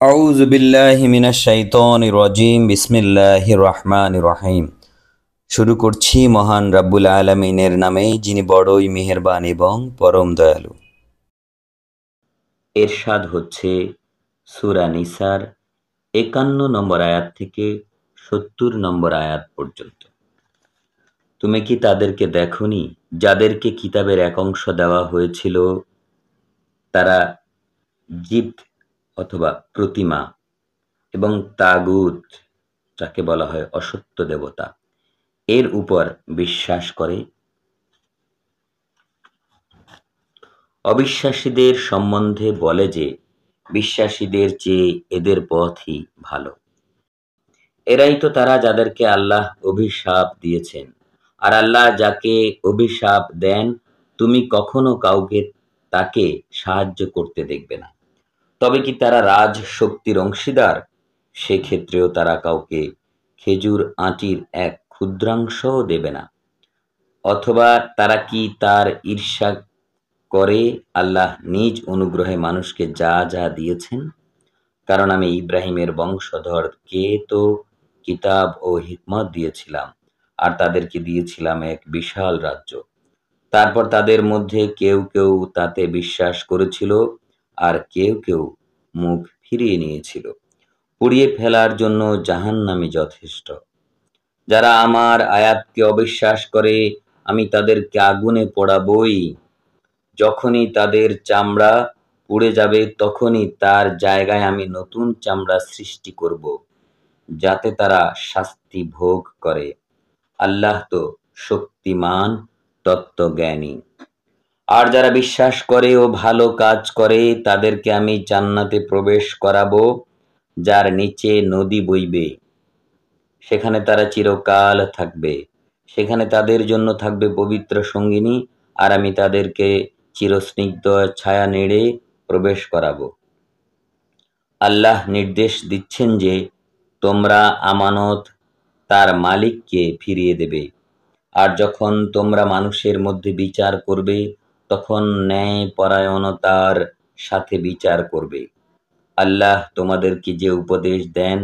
আউযু বিল্লাহি মিনাশ শাইতানির রাজিম বিসমিল্লাহির রহমানির রহিম। শুরু করছি মহান রাব্বুল আলামিনের নামে, যিনি বড়ই মেহেরবান এবং পরম দয়ালু। এরশাদ হচ্ছে সূরা নিসার ৫১ নম্বর আয়াত থেকে ৭০ নম্বর আয়াত পর্যন্ত। তুমি কি তাদেরকে দেখনি যাদেরকে কিতাবের এক অংশ দেওয়া হয়েছিল, তারা জিবত অথবা প্রতিমা এবং তাগুত, যাকে বলা হয় অসত্য দেবতা, এর উপর বিশ্বাস করে। অবিশ্বাসীদের সম্বন্ধে বলে যে বিশ্বাসীদের চেয়ে এদের পথই ভালো। এরাই তো তারা যাদেরকে আল্লাহ অভিশাপ দিয়েছেন, আর আল্লাহ যাকে অভিশাপ দেন তুমি কখনো কাউকে তাকে সাহায্য করতে দেখবে না। তবে কি তারা রাজ শক্তির অংশীদার? সেক্ষেত্রেও তারা কাউকে খেজুর আঁটির এক ক্ষুদ্রাংশও দেবে না। অথবা তারা কি তার ঈর্ষা করে আল্লাহ নিজ অনুগ্রহে মানুষকে যা যা দিয়েছেন? কারণ আমি ইব্রাহিমের বংশধরকে তো কিতাব ও হিকমত দিয়েছিলাম, আর তাদেরকে দিয়েছিলাম এক বিশাল রাজ্য। তারপর তাদের মধ্যে কেউ কেউ তাতে বিশ্বাস করেছিল, আর কেউ কেউ মুখ ফিরিয়ে নিয়েছিল। পুড়িয়ে ফেলার জন্য জাহান্নামই যথেষ্ট। যারা আমার আয়াতকে অবিশ্বাস করে আমি তাদেরকে আগুনে পোড়াবই। যখনই তাদের চামড়া পুড়ে যাবে তখনই তার জায়গায় আমি নতুন চামড়া সৃষ্টি করব, যাতে তারা শাস্তি ভোগ করে। আল্লাহ তো শক্তিমান, তত্ত্বজ্ঞানী। আর যারা বিশ্বাস করে ও ভালো কাজ করে তাদেরকে আমি জান্নাতে প্রবেশ করাবো, যার নিচে নদী বইবে। সেখানে তারা চিরকাল থাকবে। সেখানে তাদের জন্য থাকবে পবিত্র সঙ্গিনী, আর আমি তাদেরকে চিরস্নিগ্ধ ছায়া নেড়ে প্রবেশ করাবো। আল্লাহ নির্দেশ দিচ্ছেন যে তোমরা আমানত তার মালিককে ফিরিয়ে দেবে, আর যখন তোমরা মানুষের মধ্যে বিচার করবে তখন ন্যায় পরায়ণতার সাথে বিচার করবে। আল্লাহ তোমাদেরকে যে উপদেশ দেন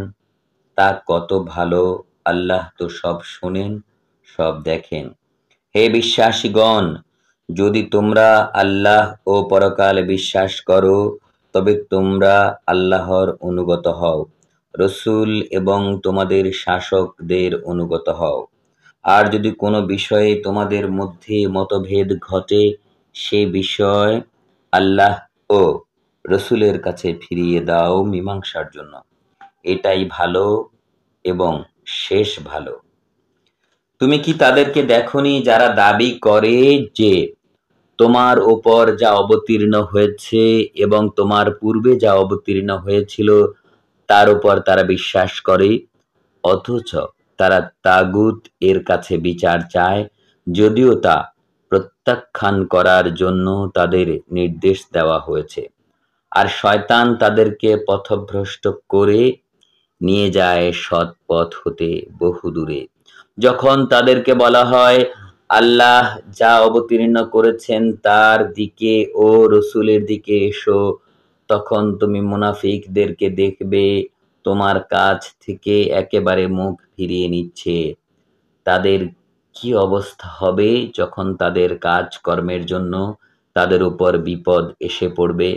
তা কত ভালো, আল্লাহ তো সব শোনেন, সব দেখেন। হে বিশ্বাসীগণ, যদি তোমরা আল্লাহ ও পরকালে বিশ্বাস করো তবে তোমরা আল্লাহর অনুগত হও, রসূল এবং তোমাদের শাসকদের অনুগত হও। আর যদি কোনো বিষয়ে তোমাদের মধ্যে মতভেদ ঘটে সে বিষয় আল্লাহ ও রসূলের কাছে ফিরিয়ে দাও মীমাংসার জন্য। এটাই ভালো এবং শেষ ভালো। তুমি কি তাদেরকে দেখনি যারা দাবি করে যে তোমার ওপর যা অবতীর্ণ হয়েছে এবং তোমার পূর্বে যা অবতীর্ণ হয়েছিল তার উপর তারা বিশ্বাস করে, অথচ তারা তাগুত এর কাছে বিচার চায়, যদিও তা প্রত্যাখ্যান করার জন্য তাদের নির্দেশ দেওয়া হয়েছে। আর শয়তান তাদেরকে পথভ্রষ্ট করে নিয়ে যায় সৎ পথ হতে বহু দূরে। যখন তাদেরকে বলা হয় আল্লাহ যা অবতীর্ণ করেছেন তার দিকে ও রসূলের দিকে এসো, তখন তুমি মুনাফিকদেরকে দেখবে তোমার কাছ থেকে একেবারে মুখ ফিরিয়ে নিচ্ছে। তাদের কি অবস্থা হবে যখন তাদের কাজকর্মের জন্য তাদের উপর বিপদ এসে পড়বে?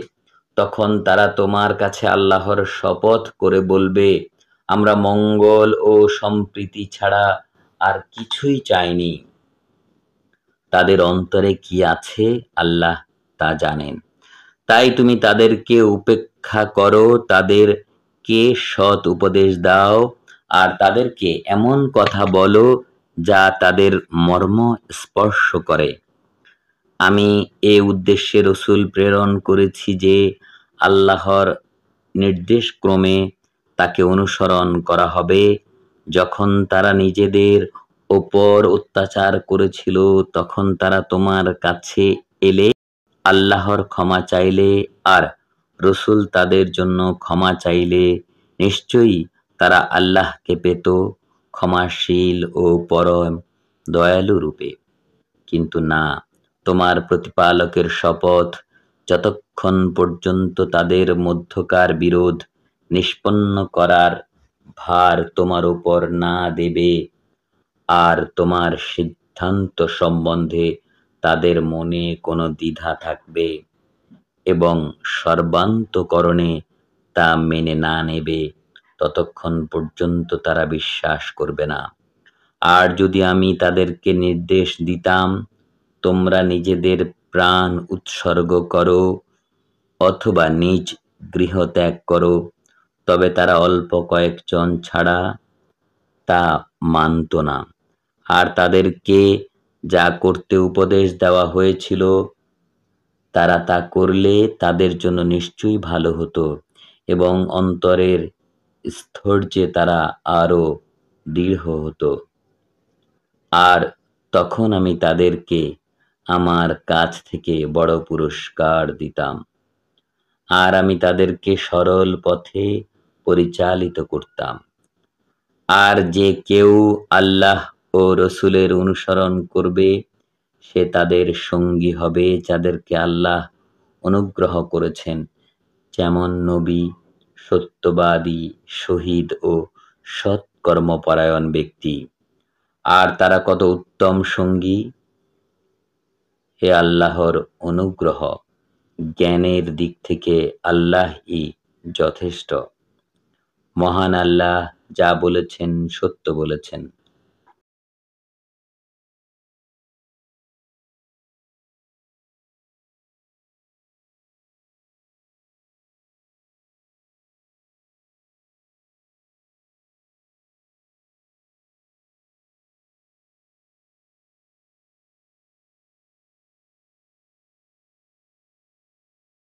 তখন তারা তোমার কাছে আল্লাহর শপথ করে বলবে, আমরা মঙ্গল ও সম্প্রীতি ছাড়া আর কিছুই চাইনি। তাদের অন্তরে কি আছে আল্লাহ তা জানেন। তাই তুমি তাদেরকে উপেক্ষা করো, তাদেরকে সৎ উপদেশ দাও, আর তাদেরকে এমন কথা বলো যা তাদের মর্ম স্পর্শ করে। আমি এ উদ্দেশ্যে রসূল প্রেরণ করেছি যে আল্লাহর নির্দেশক্রমে তাকে অনুসরণ করা হবে। যখন তারা নিজেদের ওপর অত্যাচার করেছিল তখন তারা তোমার কাছে এলে আল্লাহর ক্ষমা চাইলে আর রসূল তাদের জন্য ক্ষমা চাইলে নিশ্চয়ই তারা আল্লাহকে পেত ক্ষমাশীল ও পরম দয়ালু রূপে। কিন্তু না, তোমার প্রতিপালকের শপথ, যতক্ষণ পর্যন্ত তাদের মধ্যকার বিরোধ নিষ্পন্ন করার ভার তোমার উপর না দেবে, আর তোমার সিদ্ধান্ত সম্বন্ধে তাদের মনে কোনো দ্বিধা থাকবে এবং সর্বান্তঃকরণে তা মেনে না নেবে, ততক্ষণ পর্যন্ত তারা বিশ্বাস করবে না। আর যদি আমি তাদেরকে নির্দেশ দিতাম, তোমরা নিজেদের প্রাণ উৎসর্গ করো অথবা নিজ গৃহত্যাগ করো, তবে তারা অল্প কয়েকজন ছাড়া তা মানত না। আর তাদেরকে যা করতে উপদেশ দেওয়া হয়েছিল তারা তা করলে তাদের জন্য নিশ্চয়ই ভালো হতো এবং অন্তরের স্থৈর্যে তারা আরো দৃঢ় হতো। আর তখন আমি তাদেরকে আমার কাছ থেকে বড় পুরস্কার দিতাম, আর আমি তাদেরকে সরল পথে পরিচালিত করতাম। আর যে কেউ আল্লাহ ও রসুলের অনুসরণ করবে, সে তাদের সঙ্গী হবে যাদেরকে আল্লাহ অনুগ্রহ করেছেন, যেমন নবী, সত্যবাদী, শহীদ ও সৎকর্মপরায়ণ ব্যক্তি। আর তারা কত উত্তম সঙ্গী! হে আল্লাহর অনুগ্রহ, জ্ঞানের দিক থেকে আল্লাহই যথেষ্ট। মহান আল্লাহ যা বলেছেন সত্য বলেছেন।